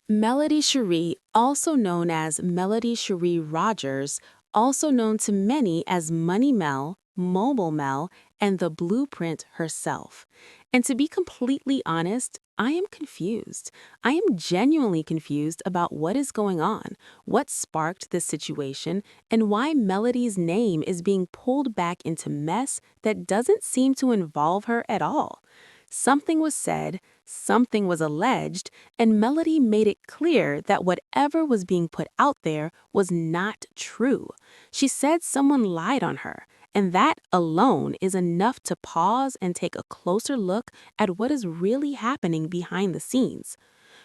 Melody Shari, also known as Melody Shari Rogers, also known to many as Money Mel, Mobile Mel, and the Blueprint herself. And to be completely honest, I am confused. I am genuinely confused about what is going on, what sparked this situation, and why Melody's name is being pulled back into mess that doesn't seem to involve her at all. Something was said, something was alleged, and Melody made it clear that whatever was being put out there was not true. She said someone lied on her, and that alone is enough to pause and take a closer look at what is really happening behind the scenes.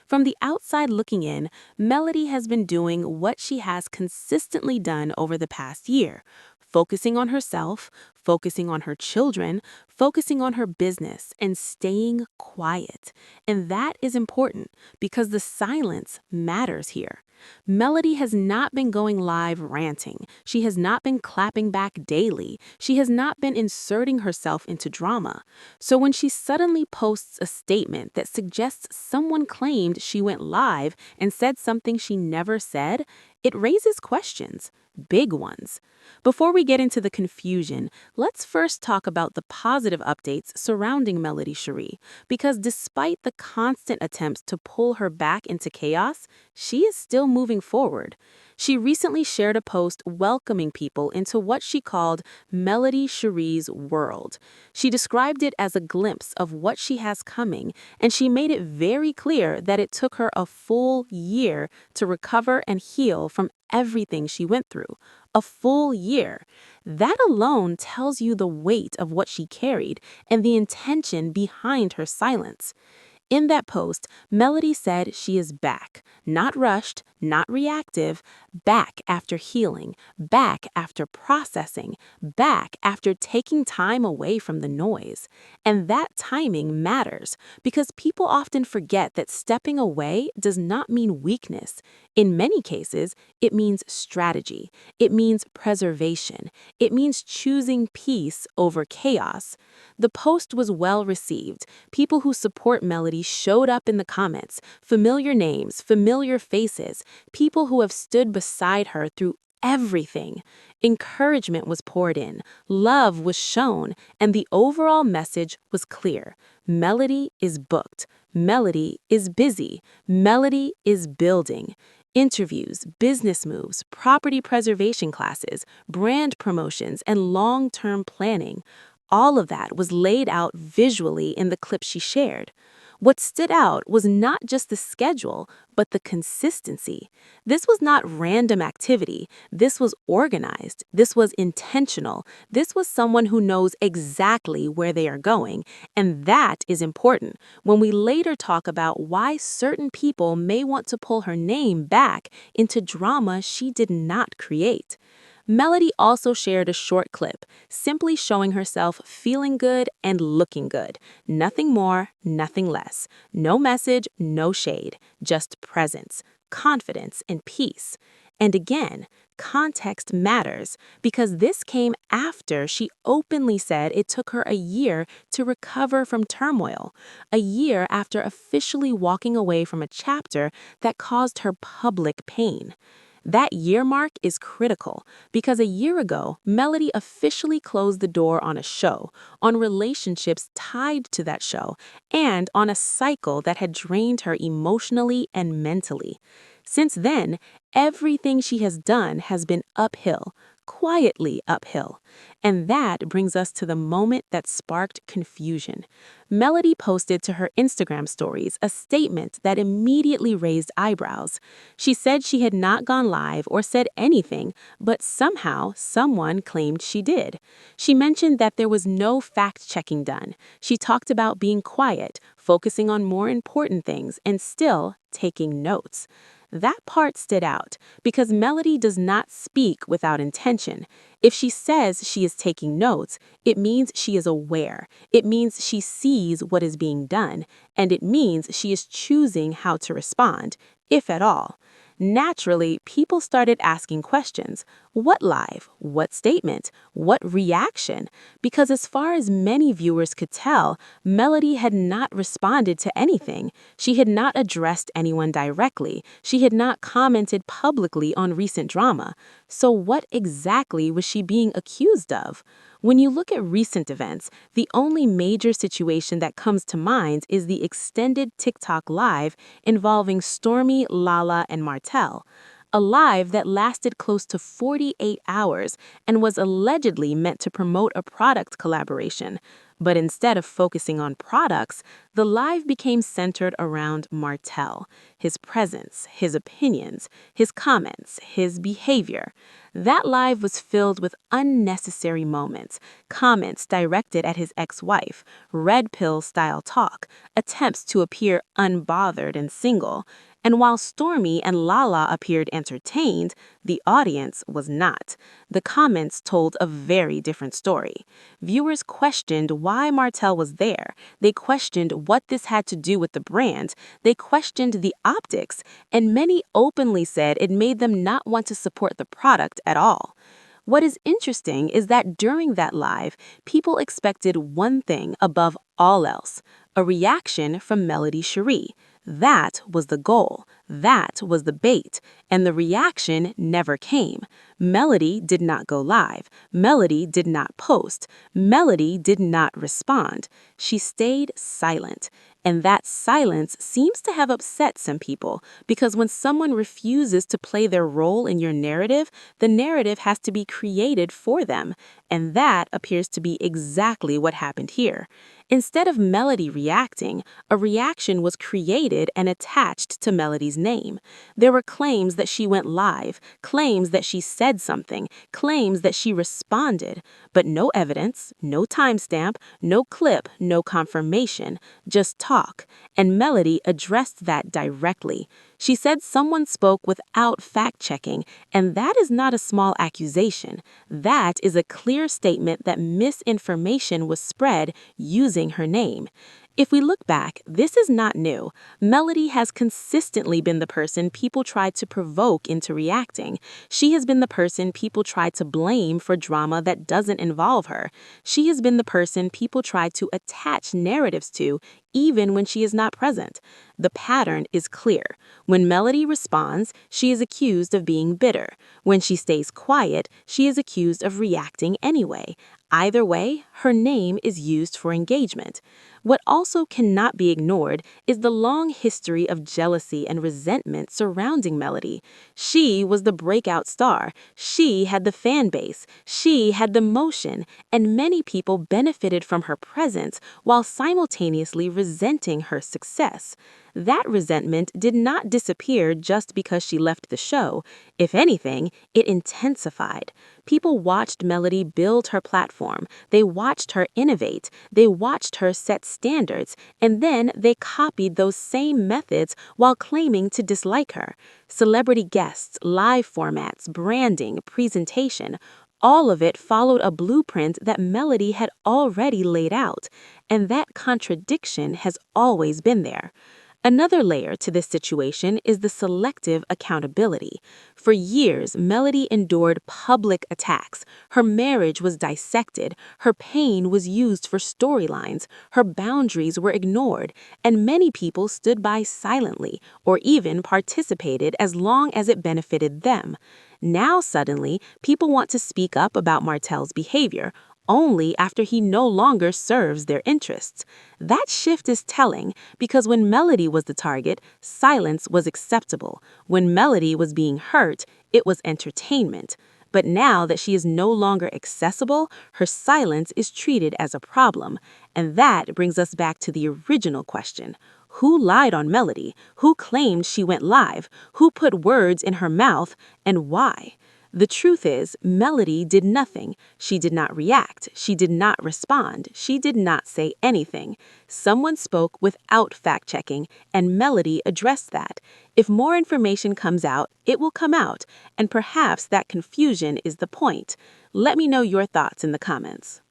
From the outside looking in, Melody has been doing what she has consistently done over the past year, focusing on herself, focusing on her children, focusing on her business, and staying quiet. And that is important because the silence matters here. Melody has not been going live ranting. She has not been clapping back daily. She has not been inserting herself into drama. So when she suddenly posts a statement that suggests someone claimed she went live and said something she never said, it raises questions, big ones. Before we get into the confusion, let's first talk about the positive updates surrounding Melody Shari, because despite the constant attempts to pull her back into chaos, she is still moving forward. She recently shared a post welcoming people into what she called Melody Shari's world. She described it as a glimpse of what she has coming, and she made it very clear that it took her a full year to recover and heal from everything she went through. A full year. That alone tells you the weight of what she carried and the intention behind her silence. In that post, Melody said she is back, not rushed, not reactive, back after healing, back after processing, back after taking time away from the noise. And that timing matters because people often forget that stepping away does not mean weakness. In many cases, it means strategy. It means preservation. It means choosing peace over chaos. The post was well received. People who support Melody showed up in the comments, familiar names, familiar faces, people who have stood beside her through everything. Encouragement was poured in, love was shown, and the overall message was clear. Melody is booked. Melody is busy. Melody is building. Interviews, business moves, property preservation classes, brand promotions, and long-term planning. All of that was laid out visually in the clip she shared. What stood out was not just the schedule, but the consistency. This was not random activity. This was organized. This was intentional. This was someone who knows exactly where they are going. And that is important when we later talk about why certain people may want to pull her name back into drama she did not create. Melody also shared a short clip, simply showing herself feeling good and looking good. Nothing more, nothing less. No message, no shade, just presence, confidence, and peace. And again, context matters because this came after she openly said it took her a year to recover from turmoil, a year after officially walking away from a chapter that caused her public pain. That year mark is critical because a year ago, Melody officially closed the door on a show, on relationships tied to that show, and on a cycle that had drained her emotionally and mentally. Since then, everything she has done has been uphill, quietly uphill. And that brings us to the moment that sparked confusion. Melody posted to her Instagram stories a statement that immediately raised eyebrows. She said she had not gone live or said anything, but somehow someone claimed she did. She mentioned that there was no fact-checking done. She talked about being quiet, focusing on more important things, and still taking notes. That part stood out because Melody does not speak without intention. If she says she is taking notes, it means she is aware. It means she sees what is being done, and it means she is choosing how to respond, if at all. Naturally, people started asking questions. What live? What statement? What reaction? Because as far as many viewers could tell, Melody had not responded to anything. She had not addressed anyone directly. She had not commented publicly on recent drama. So what exactly was she being accused of? When you look at recent events, the only major situation that comes to mind is the extended TikTok live involving Stormi, Lala, and Martell. A live that lasted close to 48 hours and was allegedly meant to promote a product collaboration. But instead of focusing on products, the live became centered around Martell, his presence, his opinions, his comments, his behavior. That live was filled with unnecessary moments, comments directed at his ex-wife, red pill style talk, attempts to appear unbothered and single. And while Stormy and Lala appeared entertained, the audience was not. The comments told a very different story. Viewers questioned why Martell was there. They questioned what this had to do with the brand. They questioned the optics, and many openly said it made them not want to support the product at all. What is interesting is that during that live, people expected one thing above all else: a reaction from Melody Shari. That was the goal. That was the bait. And the reaction never came. Melody did not go live. Melody did not post. Melody did not respond. She stayed silent. And that silence seems to have upset some people, because when someone refuses to play their role in your narrative, the narrative has to be created for them. And that appears to be exactly what happened here. Instead of Melody reacting, a reaction was created and attached to Melody's name. There were claims that she went live, claims that she said something, claims that she responded, but no evidence, no timestamp, no clip, no confirmation, just talk. And Melody addressed that directly. She said someone spoke without fact-checking, and that is not a small accusation. That is a clear statement that misinformation was spread using her name. If we look back, this is not new. Melody has consistently been the person people try to provoke into reacting. She has been the person people try to blame for drama that doesn't involve her. She has been the person people try to attach narratives to, even when she is not present. The pattern is clear. When Melody responds, she is accused of being bitter. When she stays quiet, she is accused of reacting anyway. Either way, her name is used for engagement. What also cannot be ignored is the long history of jealousy and resentment surrounding Melody. She was the breakout star. She had the fan base. She had the motion, and many people benefited from her presence while simultaneously resenting her success. That resentment did not disappear just because she left the show. If anything, it intensified. People watched Melody build her platform. They watched her innovate. They watched her set standards. And then they copied those same methods while claiming to dislike her. Celebrity guests, live formats, branding, presentation, all of it followed a blueprint that Melody had already laid out. And that contradiction has always been there. Another layer to this situation is the selective accountability. For years, Melody endured public attacks. Her marriage was dissected. Her pain was used for storylines. Her boundaries were ignored. And many people stood by silently or even participated as long as it benefited them. Now, suddenly, people want to speak up about Martell's behavior, only after he no longer serves their interests. That shift is telling, because when Melody was the target, silence was acceptable. When Melody was being hurt, it was entertainment. But now that she is no longer accessible, her silence is treated as a problem. And that brings us back to the original question. Who lied on Melody? Who claimed she went live? Who put words in her mouth? And why? The truth is, Melody did nothing. She did not react. She did not respond. She did not say anything. Someone spoke without fact-checking, and Melody addressed that. If more information comes out, it will come out, and perhaps that confusion is the point. Let me know your thoughts in the comments.